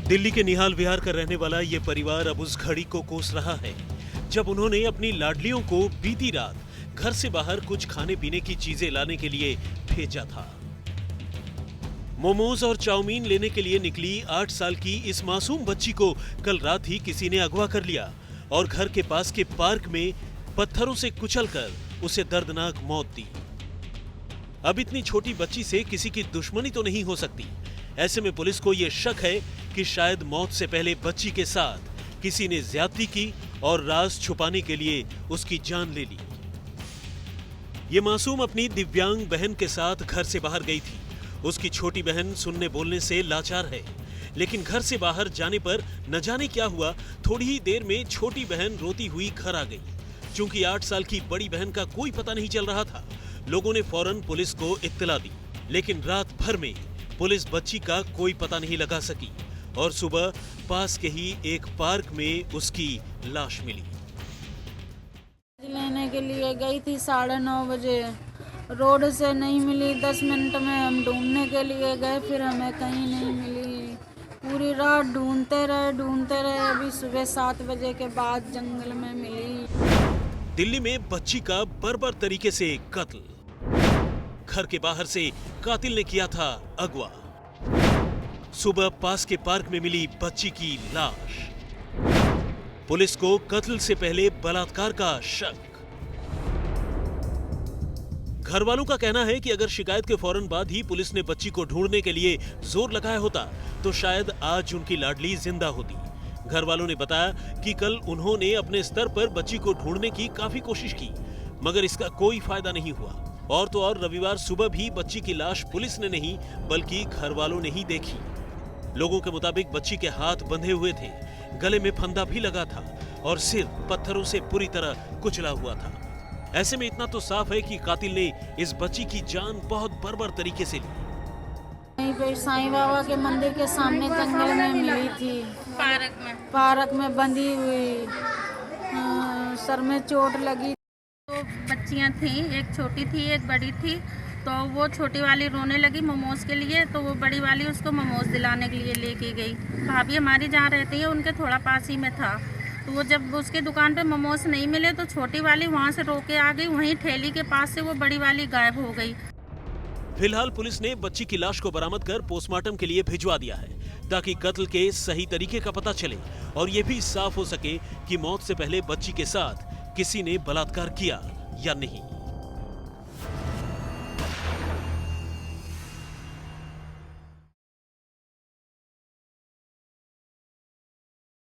दिल्ली के निहाल विहार का रहने वाला ये परिवार अब उस घड़ी को कोस रहा है जब उन्होंने अपनी लाडलियों को बीती रात घर से बाहर कुछ खाने पीने की चीजें लाने के लिए भेजा था। मोमोज और चाउमीन लेने के लिए निकली 8 साल की इस मासूम बच्ची को कल रात ही किसी ने अगवा कर लिया और घर के पास के पार्क में पत्थरों से कुचलकर उसे दर्दनाक मौत दी। अब इतनी छोटी बच्ची से किसी की दुश्मनी तो नहीं हो सकती। ऐसे में पुलिस को यह शक है कि शायद मौत से पहले बच्ची के साथ किसी ने ज्यादती की और राज छुपाने के लिए उसकी जान ले ली। ये मासूम अपनी दिव्यांग बहन के साथ घर से बाहर गई थी। उसकी छोटी बहन सुनने बोलने से लाचार है, लेकिन घर से बाहर जाने पर न जाने क्या हुआ, थोड़ी ही देर में छोटी बहन रोती हुई घर आ गई। चूंकि 8 साल की बड़ी बहन का कोई पता नहीं चल रहा था, लोगों ने फौरन पुलिस को इत्तला दी, लेकिन रात भर में पुलिस बच्ची का कोई पता नहीं लगा सकी और सुबह पास के ही एक पार्क में उसकी लाश मिली। लेने के लिए गई थी 9:30 बजे, रोड से नहीं मिली। 10 मिनट में हम ढूंढने के लिए गए, फिर हमें कहीं नहीं मिली। पूरी रात ढूंढते रहे। अभी सुबह 7 बजे के बाद जंगल में मिली। दिल्ली में बच्ची का बर्बर तरीके से कत्ल। घर के बाहर से कातिल ने किया था अगवा। सुबह पास के पार्क में मिली बच्ची की लाश। पुलिस को कत्ल से पहले बलात्कार का शक। घर वालों का कहना है कि अगर शिकायत के फौरन बाद ही पुलिस ने बच्ची को ढूंढने के लिए जोर लगाया होता तो शायद आज उनकी लाडली जिंदा होती। घर वालों ने बताया कि कल उन्होंने अपने स्तर पर बच्ची को ढूंढने की काफी कोशिश की, मगर इसका कोई फायदा नहीं हुआ। और तो और रविवार सुबह भी बच्ची की लाश पुलिस ने नहीं बल्कि घर वालों ने ही देखी। लोगों के मुताबिक बच्ची के हाथ बंधे हुए थे, गले में फंदा भी लगा था और सिर पत्थरों से पूरी तरह कुचला हुआ था। ऐसे में इतना तो साफ है कि कातिल ने इस बच्ची की जान बहुत बर्बर तरीके से ली। वहीं पे साईं बाबा के मंदिर के सामने जंगल में मिली थी, पार्क में बंधी हुई। सर में चोट लगी। तो बच्चियां थी, एक छोटी थी एक बड़ी थी। तो वो छोटी वाली रोने लगी मोमोज के लिए, तो वो बड़ी वाली उसको मोमोज दिलाने के लिए लेके गई। भाभी हमारी जहाँ रहती है उनके थोड़ा पास ही में था। तो वो जब उसके दुकान पे मोमोज नहीं मिले तो छोटी वाली वहाँ से रोके आ गई। वहीं ठेली के पास से वो बड़ी वाली गायब हो गई। फिलहाल पुलिस ने बच्ची की लाश को बरामद कर पोस्टमार्टम के लिए भिजवा दिया है ताकि कत्ल के सही तरीके का पता चले और ये भी साफ हो सके कि मौत से पहले बच्ची के साथ किसी ने बलात्कार किया या नहीं।